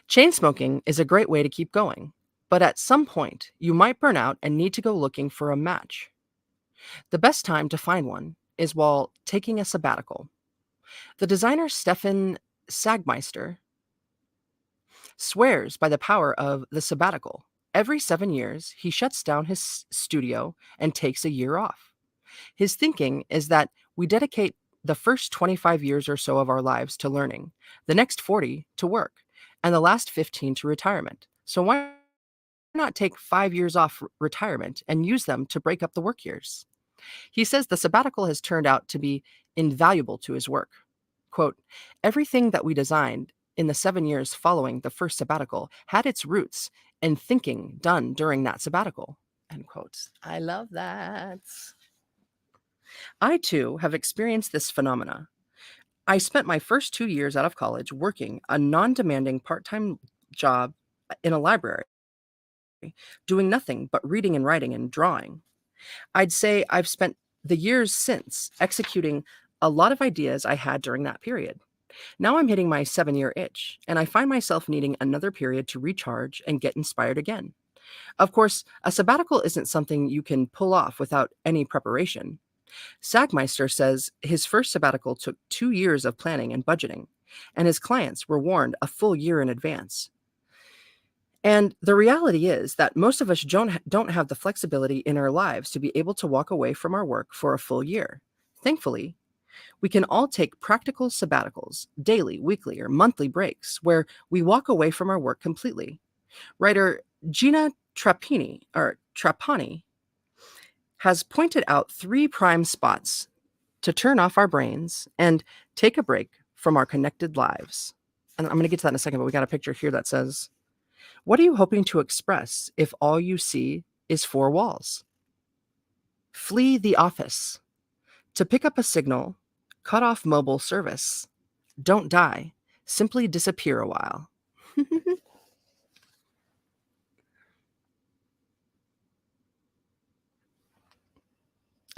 Chain smoking is a great way to keep going, but at some point, you might burn out and need to go looking for a match. The best time to find one is while taking a sabbatical. The designer Stefan Sagmeister swears by the power of the sabbatical. Every 7 years, he shuts down his studio and takes a year off. His thinking is that we dedicate the first 25 years or so of our lives to learning, the next 40 to work, and the last 15 to retirement. So why not take 5 years off retirement and use them to break up the work years? He says the sabbatical has turned out to be invaluable to his work. Quote, everything that we designed in the 7 years following the first sabbatical had its roots in thinking done during that sabbatical. End quote. I love that. I too have experienced this phenomena. I spent my first 2 years out of college working a non-demanding part-time job in a library, doing nothing but reading and writing and drawing. I'd say I've spent the years since executing a lot of ideas I had during that period. Now I'm hitting my 7-year itch, and I find myself needing another period to recharge and get inspired again. Of course, a sabbatical isn't something you can pull off without any preparation. Sagmeister says his first sabbatical took 2 years of planning and budgeting, and his clients were warned a full year in advance. And the reality is that most of us don't have the flexibility in our lives to be able to walk away from our work for a full year. Thankfully, we can all take practical sabbaticals, daily, weekly, or monthly breaks where we walk away from our work completely. Writer Gina Trapani has pointed out 3 prime spots to turn off our brains and take a break from our connected lives. And I'm going to get to that in a second, but we got a picture here that says, what are you hoping to express if all you see is 4 walls? Flee the office. To pick up a signal, cut off mobile service. Don't die. Simply disappear a while.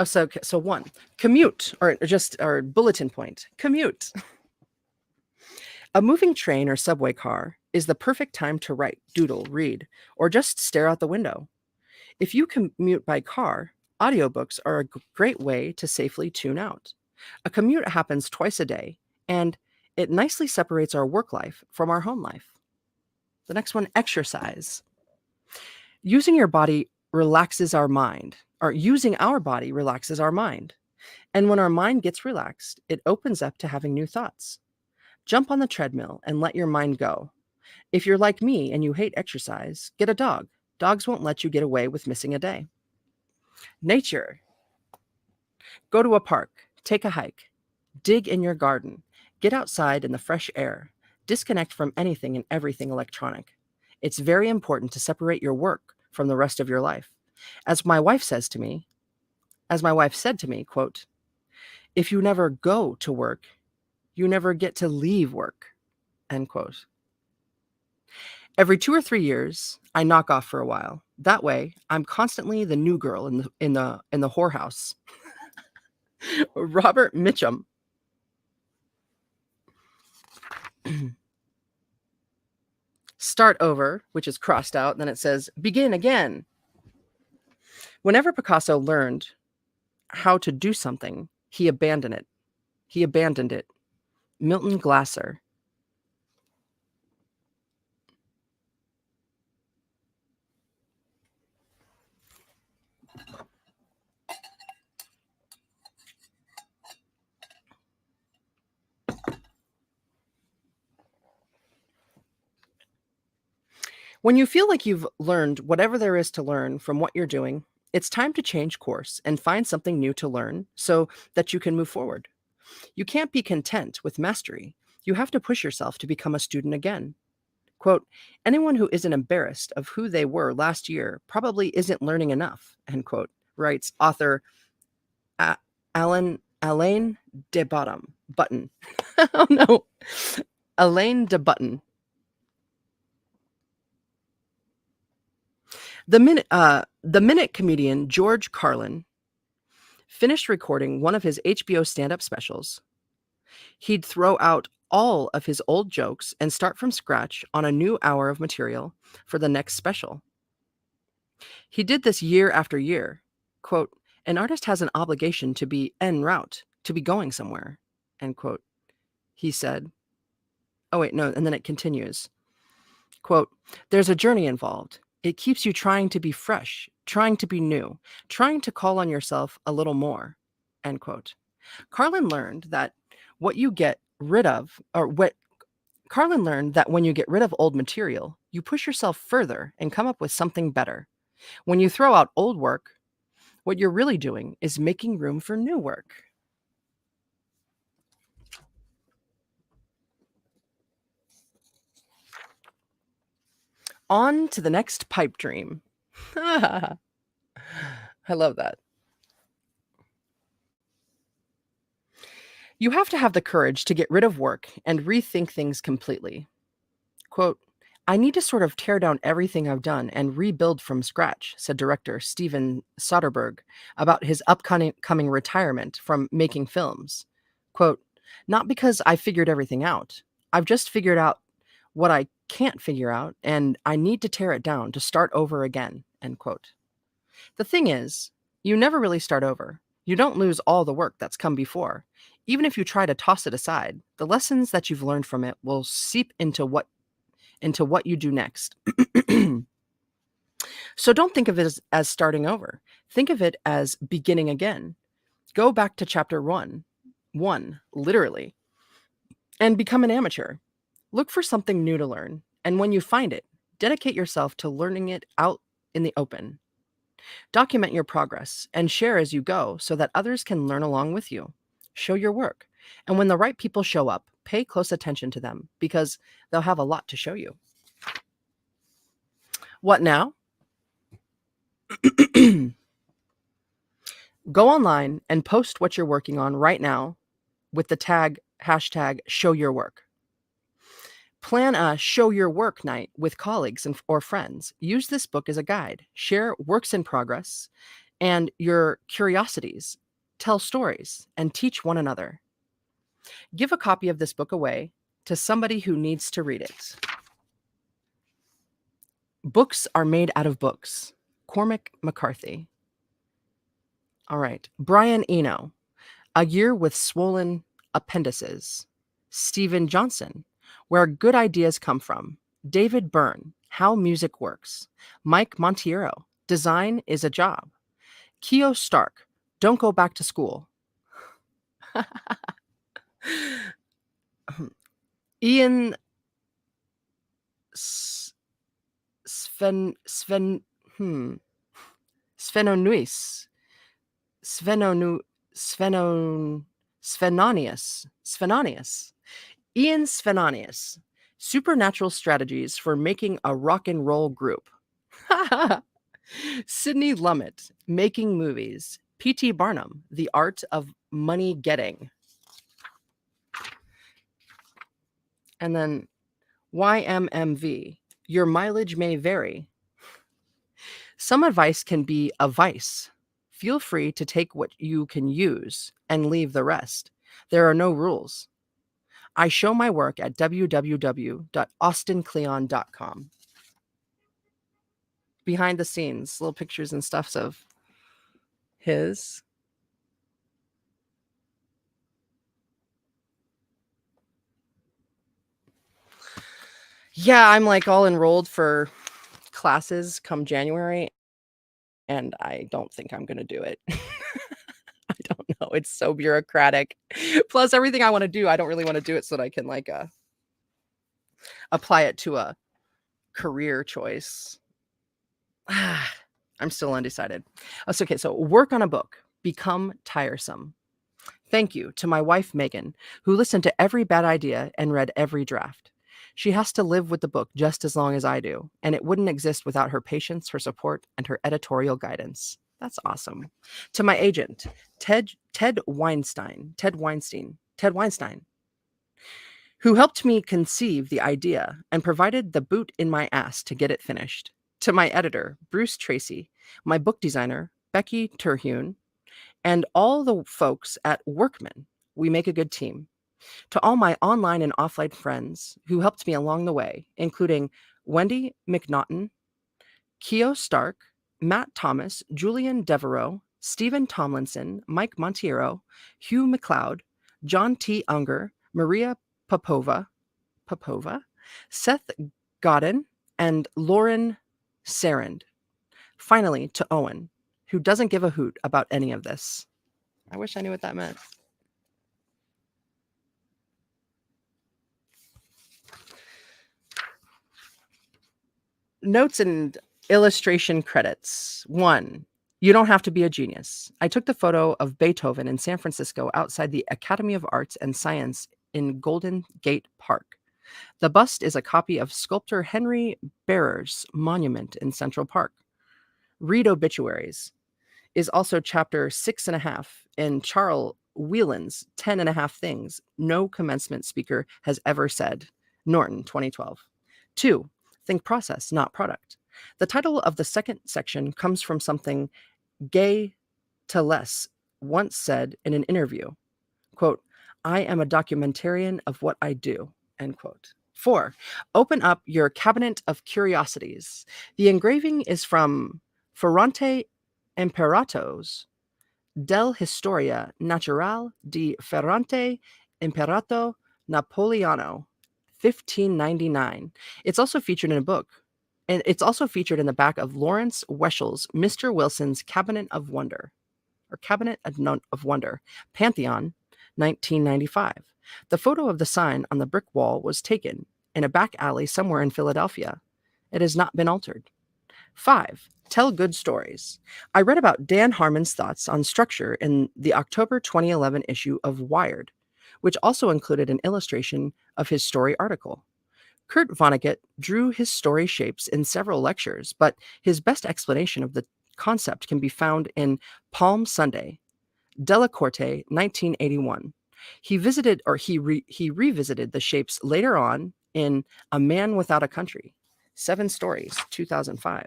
So 1, commute, or bulletin point, commute. A moving train or subway car is the perfect time to write, doodle, read, or just stare out the window. If you commute by car, audiobooks are a great way to safely tune out. A commute happens twice a day, and it nicely separates our work life from our home life. The next one, exercise. Using our body relaxes our mind. And when our mind gets relaxed, it opens up to having new thoughts. Jump on the treadmill and let your mind go. If you're like me and you hate exercise, get a dog. Dogs won't let you get away with missing a day. Nature. Go to a park, take a hike, dig in your garden, get outside in the fresh air, disconnect from anything and everything electronic. It's very important to separate your work from the rest of your life. As my wife said to me, quote, if you never go to work, you never get to leave work, end quote. Every 2 or 3 years, I knock off for a while. That way, I'm constantly the new girl in the whorehouse. Robert Mitchum. Start over, which is crossed out, and then it says begin again. Whenever Picasso learned how to do something, he abandoned it. Milton Glasser. When you feel like you've learned whatever there is to learn from what you're doing, it's time to change course and find something new to learn so that you can move forward. You can't be content with mastery. You have to push yourself to become a student again. Quote, anyone who isn't embarrassed of who they were last year probably isn't learning enough, end quote, writes author Alain de Button. Oh no, Alain de Button. The minute comedian George Carlin finished recording one of his HBO stand-up specials. He'd throw out all of his old jokes and start from scratch on a new hour of material for the next special. He did this year after year. Quote, an artist has an obligation to be en route, to be going somewhere, end quote. He said, oh, wait, no, and then it continues. Quote, there's a journey involved. It keeps you trying to be fresh, trying to be new, trying to call on yourself a little more, end quote. Carlin learned that what you get rid of, or what Carlin learned that when you get rid of old material, you push yourself further and come up with something better. When you throw out old work, what you're really doing is making room for new work. On to the next pipe dream. I love that. You have to have the courage to get rid of work and rethink things completely. Quote, I need to sort of tear down everything I've done and rebuild from scratch, said director Steven Soderbergh about his upcoming retirement from making films. Quote, not because I figured everything out. I've just figured out what I can't figure out, and I need to tear it down to start over again, end quote. The thing is, you never really start over. You don't lose all the work that's come before. Even if you try to toss it aside, the lessons that you've learned from it will seep into what you do next. So don't think of it as starting over. Think of it as beginning again. Go back to chapter one, literally, and become an amateur. Look for something new to learn, and when you find it, dedicate yourself to learning it out in the open. Document your progress and share as you go so that others can learn along with you. Show your work. And when the right people show up, pay close attention to them because they'll have a lot to show you. What now? Go online and post what you're working on right now with the hashtag show your work. Plan a show your work night with colleagues or friends. Use this book as a guide. Share works in progress and your curiosities. Tell stories and teach one another. Give a copy of this book away to somebody who needs to read it. Books are made out of books. Cormac McCarthy. All right. Brian Eno. A Year with Swollen Appendices. Stephen Johnson. Where Good Ideas Come From. David Byrne. How Music Works. Mike Montiero. Design is a Job. Keo Stark. Don't Go Back to School. Ian Svenonuis. Svenonius. Ian Svenonius. Supernatural Strategies for Making a Rock and Roll Group. Sidney Lumet. Making Movies. P.T. Barnum. The Art of Money Getting. And then YMMV. Your mileage may vary. Some advice can be a vice. Feel free to take what you can use and leave the rest. There are no rules. I show my work at www.austinkleon.com. Behind the scenes, little pictures and stuffs of his. Yeah, I'm like all enrolled for classes come January, and I don't think I'm going to do it. I don't know. It's so bureaucratic. Plus, everything I want to do, I don't really want to do it so that I can like apply it to a career choice. I'm still undecided. Okay, so work on a book. Become tiresome. Thank you to my wife, Megan, who listened to every bad idea and read every draft. She has to live with the book just as long as I do, and it wouldn't exist without her patience, her support, and her editorial guidance. That's awesome. To my agent, Ted Weinstein, who helped me conceive the idea and provided the boot in my ass to get it finished. To my editor, Bruce Tracy, my book designer, Becky Terhune, and all the folks at Workman. We make a good team. To all my online and offline friends who helped me along the way, including Wendy McNaughton, Keo Stark, Matt Thomas, Julian Devereaux, Stephen Tomlinson, Mike Montiero, Hugh McLeod, John T. Unger, Maria Popova, Seth Godin, and Lauren Sarand. Finally, to Owen, who doesn't give a hoot about any of this. I wish I knew what that meant. Notes and illustration credits. 1. You don't have to be a genius. I took the photo of Beethoven in San Francisco outside the Academy of Arts and Science in Golden Gate Park. The bust is a copy of sculptor Henry Behrer's monument in Central Park. Read obituaries is also chapter 6.5 in Charles Whelan's 10.5 Things No Commencement Speaker Has Ever Said, Norton, 2012. 2. Think process, not product. The title of the second section comes from something Gay Talese once said in an interview. Quote, I am a documentarian of what I do, end quote. 4. Open up your cabinet of curiosities. The engraving is from Ferrante Imperatos del Historia Natural di Ferrante Imperato Napoleano, 1599. It's also featured in a book, and it's also featured in the back of Lawrence Weschel's Mr. Wilson's Cabinet of Wonder, Pantheon, 1995. The photo of the sign on the brick wall was taken in a back alley somewhere in Philadelphia. It has not been altered. 5. Tell good stories. I read about Dan Harmon's thoughts on structure in the October 2011 issue of Wired, which also included an illustration of his story article. Kurt Vonnegut drew his story shapes in several lectures, but his best explanation of the concept can be found in Palm Sunday, Delacorte, 1981. He revisited the shapes later on in A Man Without a Country, 7 Stories, 2005.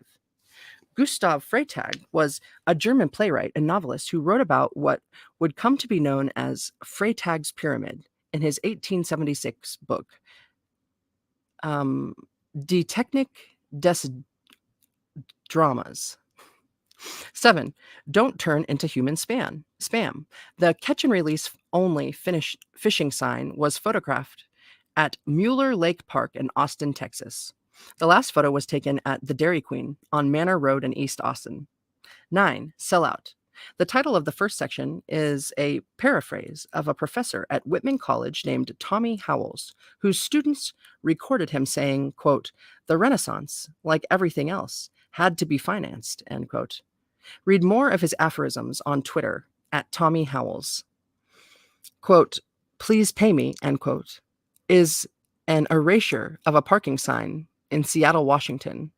Gustav Freytag was a German playwright and novelist who wrote about what would come to be known as Freytag's Pyramid in his 1876 book, Die Technik des Dramas. 7. Don't turn into human spam. The catch and release only fishing sign was photographed at Mueller Lake Park in Austin, Texas. The last photo was taken at the Dairy Queen on Manor Road in East Austin. 9. Sellout. The title of the first section is a paraphrase of a professor at Whitman College named Tommy Howells, whose students recorded him saying, quote, the Renaissance, like everything else, had to be financed, end quote. Read more of his aphorisms on Twitter at Tommy Howells. Quote, please pay me, end quote, is an erasure of a parking sign in Seattle, Washington.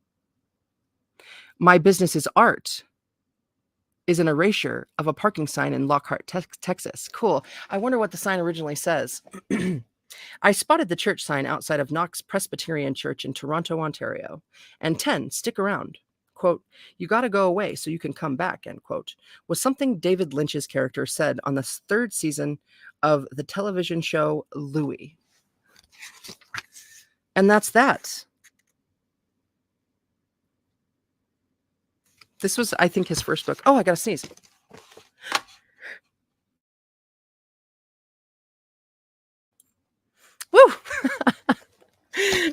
My business is art is an erasure of a parking sign in Lockhart, Texas. Cool. I wonder what the sign originally says. I spotted the church sign outside of Knox Presbyterian Church in Toronto, Ontario. And 10, stick around. Quote, you got to go away so you can come back, end quote, was something David Lynch's character said on the 3rd season of the television show Louie. And that's that. This was, I think, his first book. Oh, I gotta sneeze. Woo!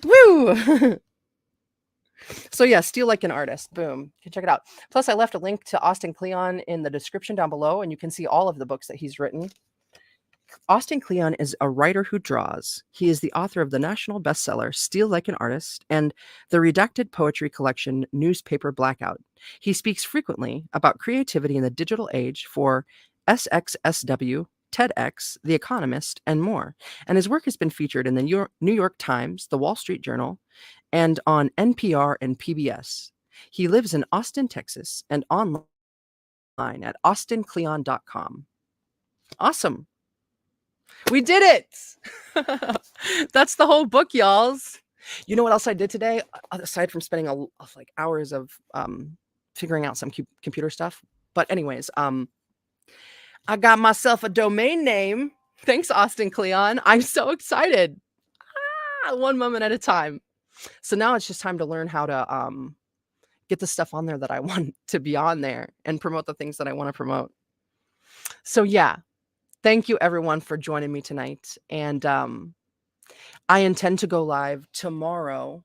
Woo! So yeah, Steal Like an Artist. Boom. You can check it out. Plus, I left a link to Austin Kleon in the description down below, and you can see all of the books that he's written. Austin Kleon is a writer who draws. He is the author of the national bestseller Steal Like an Artist and the redacted poetry collection Newspaper Blackout. He speaks frequently about creativity in the digital age for SXSW, TEDx, The Economist, and more. And his work has been featured in the New York Times, The Wall Street Journal, and on NPR and PBS. He lives in Austin, Texas, and online at austinkleon.com. Awesome. We did it. That's the whole book, y'alls. You know what else I did today? Aside from spending like hours of figuring out some computer stuff. But anyways, I got myself a domain name. Thanks, Austin Kleon. I'm so excited. One moment at a time. So now it's just time to learn how to get the stuff on there that I want to be on there and promote the things that I want to promote. So yeah, thank you everyone for joining me tonight. And I intend to go live tomorrow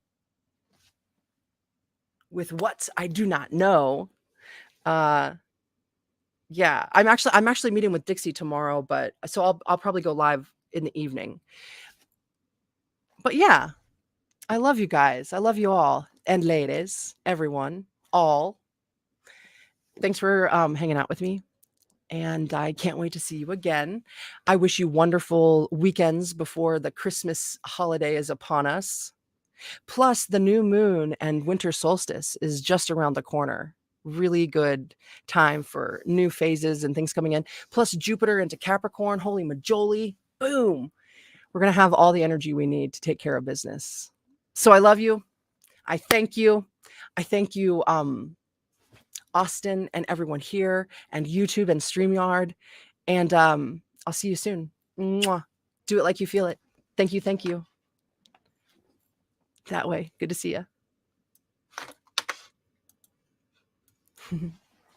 with what I do not know. Yeah, I'm actually meeting with Dixie tomorrow, but so I'll probably go live in the evening. But yeah, I love you guys. I love you all and ladies, everyone, all. Thanks for hanging out with me. And I can't wait to see you again. I wish you wonderful weekends before the Christmas holiday is upon us. Plus, the new moon and winter solstice is just around the corner. Really good time for new phases and things coming in. Plus, Jupiter into Capricorn. Holy majoli. Boom. We're going to have all the energy we need to take care of business. So I love you. I thank you. I thank you, Austin and everyone here and YouTube and StreamYard. And I'll see you soon. Mwah. Do it like you feel it. Thank you. Thank you. That way. Good to see you.